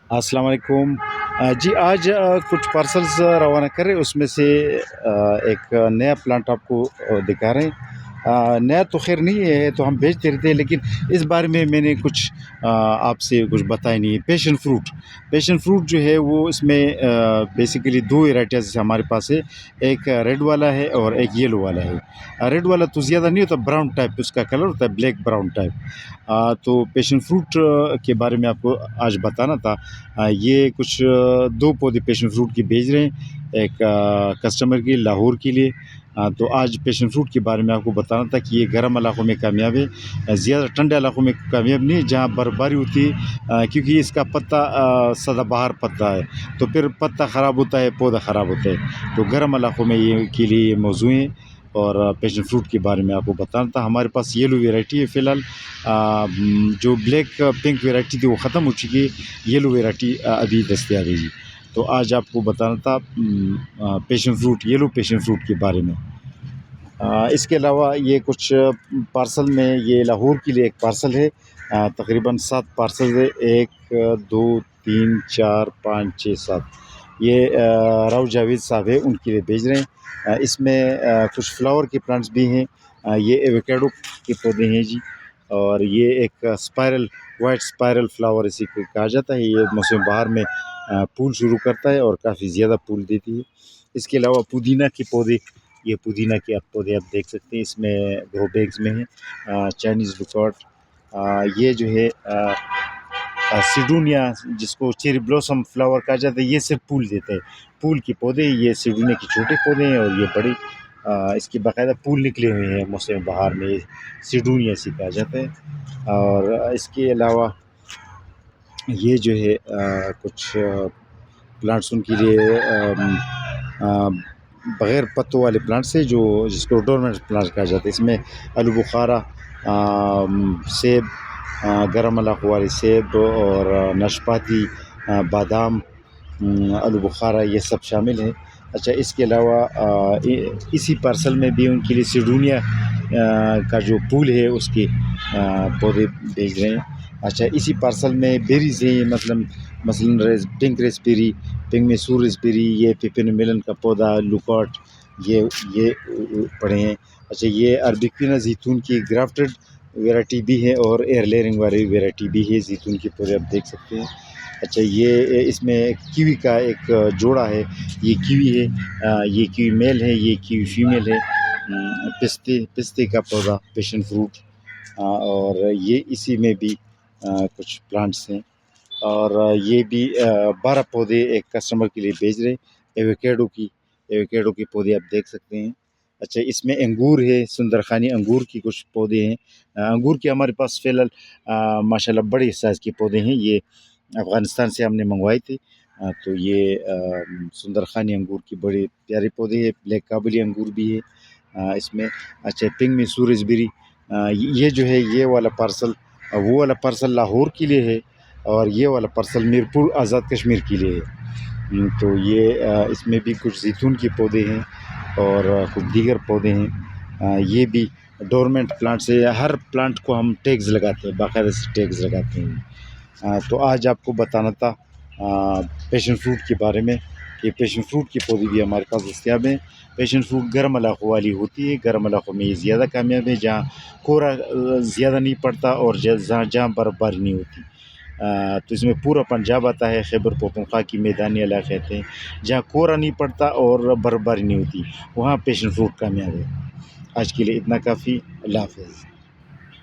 السلام علیکم۔ جی آج کچھ پارسلز روانہ کر رہے ہیں، اس میں سے ایک نیا پلانٹ آپ کو دکھا رہے ہیں۔ نیا تو خیر نہیں ہے، تو ہم بھیجتے رہتے ہیں، لیکن اس بارے میں نے کچھ آپ سے کچھ بتایا نہیں ہے۔ پیشن فروٹ جو ہے وہ اس میں بیسیکلی دو ویرائٹیز ہمارے پاس ہے، ایک ریڈ والا ہے اور ایک یلو والا ہے۔ ریڈ والا تو زیادہ نہیں ہوتا، براؤن ٹائپ اس کا کلر ہوتا ہے، بلیک براؤن ٹائپ۔ تو پیشن فروٹ کے بارے میں آپ کو آج بتانا تھا۔ یہ کچھ دو پودے پیشن فروٹ کی بھیج رہے ہیں، ایک کسٹمر کی لاہور کے لیے۔ تو آج پیشن فروٹ کے بارے میں آپ کو بتانا تھا کہ یہ گرم علاقوں میں کامیاب ہے، زیادہ ٹھنڈے علاقوں میں کامیاب نہیں ہے جہاں برف باری ہوتی ہے، کیونکہ اس کا پتا سدا بہار پتا ہے، تو پھر پتا خراب ہوتا ہے، پودا خراب ہوتا ہے۔ تو گرم علاقوں میں یہ کے لیے یہ موضوع ہے، اور پیشن فروٹ کے بارے میں آپ کو بتانا تھا۔ ہمارے پاس یلو ویرائٹی ہے فی الحال، جو بلیک پنک ویرائٹی تھی وہ ختم ہو چکی ہے، یلو ویرائٹی ابھی دستیاب ہے جی۔ تو آج آپ کو بتانا تھا پیشن فروٹ، یلو پیشن فروٹ کے بارے میں۔ اس کے علاوہ یہ کچھ پارسل میں، یہ لاہور کے لیے ایک پارسل ہے، تقریباً 7 پارسل ہے، 1 2 3 4 5 6 7۔ یہ راؤ جاوید صاحب ہے، ان کے لیے بھیج رہے ہیں۔ اس میں کچھ فلاور کے پلانٹس بھی ہیں، یہ ایووکیڈو کے پودے ہیں جی، اور یہ ایک اسپائرل، وائٹ اسپائرل فلاور اسی کو کہا جاتا ہے۔ یہ موسم بہار میں پھول شروع کرتا ہے اور کافی زیادہ پھول دیتی ہے۔ اس کے علاوہ پودینہ کے پودے، یہ پودینہ کے پودے آپ دیکھ سکتے ہیں، اس میں گرو بیگز میں ہیں، چائنیز لوکارٹ۔ یہ جو ہے سیڈونیا، جس کو چیری بلوسم فلاور کہا جاتا ہے، یہ صرف پھول دیتا ہے، پھول کے پودے۔ یہ سیڈونیا کے چھوٹے پودے ہیں اور یہ بڑے، اس کے باقاعدہ پھول نکلے ہوئے ہیں موسم بہار میں، سیڈونیا سے کہا جاتا ہے۔ اور اس کے علاوہ یہ جو ہے کچھ پلانٹس ان کے لیے بغیر پتوں والے پلانٹس ہیں، جس کو ڈورمنٹ پلانٹس کہا جاتا ہے۔ اس میں آلو بخارا، سیب، گرم علاقوں والے سیب اور ناشپاتی، بادام، آلو بخارا، یہ سب شامل ہیں۔ اچھا، اس کے علاوہ اسی پارسل میں بھی ان کے لیے سیڈونیا کا جو پھول ہے اس کے پودے بھیج رہے ہیں۔ اچھا، اسی پارسل میں بیریز ہیں، مثلاً پنک ریسپیری، پنک میسور ریسپیری، یہ پیپن میلن کا پودا، لوکارٹ، یہ پڑے ہیں۔ اچھا، یہ اربیکوینا زیتون کی گرافٹڈ ویرائٹی بھی ہے اور ایئر لیئرنگ والی ویرائٹی بھی ہے، زیتون کے پودے آپ دیکھ سکتے ہیں۔ اچھا، یہ اس میں کیوی کا ایک جوڑا ہے، یہ کیوی ہے، یہ کیوی میل ہے، یہ کیوی فیمیل ہے۔ پستے کا پودا، پیشن فروٹ، اور یہ اسی میں بھی کچھ پلانٹس ہیں۔ اور یہ بھی 12 پودے ایک کسٹمر کے لیے بھیج رہے ہیں، ایووکیڈو کی پودے آپ دیکھ سکتے ہیں۔ اچھا، اس میں انگور ہے، سندرخانی انگور کی کچھ پودے ہیں۔ انگور کے ہمارے پاس فی الحال ماشاءاللہ بڑے سائز کے پودے ہیں، یہ افغانستان سے ہم نے منگوائے تھے۔ تو یہ سندرخانی انگور کی بڑے پیارے پودے ہیں، بلیک کابلی انگور بھی ہے اس میں۔ اچھا، پنک میسور ریسبیری، یہ جو ہے یہ والا پارسل، وہ والا پارسل لاہور کے لیے ہے، اور یہ والا پارسل میرپور آزاد کشمیر کے لیے ہے۔ تو یہ اس میں بھی کچھ زیتون کے پودے ہیں اور کچھ دیگر پودے ہیں۔ یہ بھی ڈورمنٹ پلانٹس ہے، ہر پلانٹ کو ہم ٹیگز لگاتے ہیں، باقاعدہ سے ٹیگز لگاتے ہیں۔ تو آج آپ کو بتانا تھا پیشن فروٹ کے بارے میں، کہ پیشن فروٹ کے پودے بھی ہمارے پاس دستیاب ہیں۔ پیشن فروٹ گرم علاقوں والی ہوتی ہے، گرم علاقوں میں یہ زیادہ کامیاب ہے، جہاں کورا زیادہ نہیں پڑتا اور جہاں برف باری نہیں ہوتی۔ تو اس میں پورا پنجاب آتا ہے، خیبر پختونخوا کی میدانی علاقے ہیں، جہاں کورا نہیں پڑتا اور برف باری نہیں ہوتی، وہاں پیشن فروٹ کامیاب ہے۔ آج کے لیے اتنا کافی، اللہ حافظ۔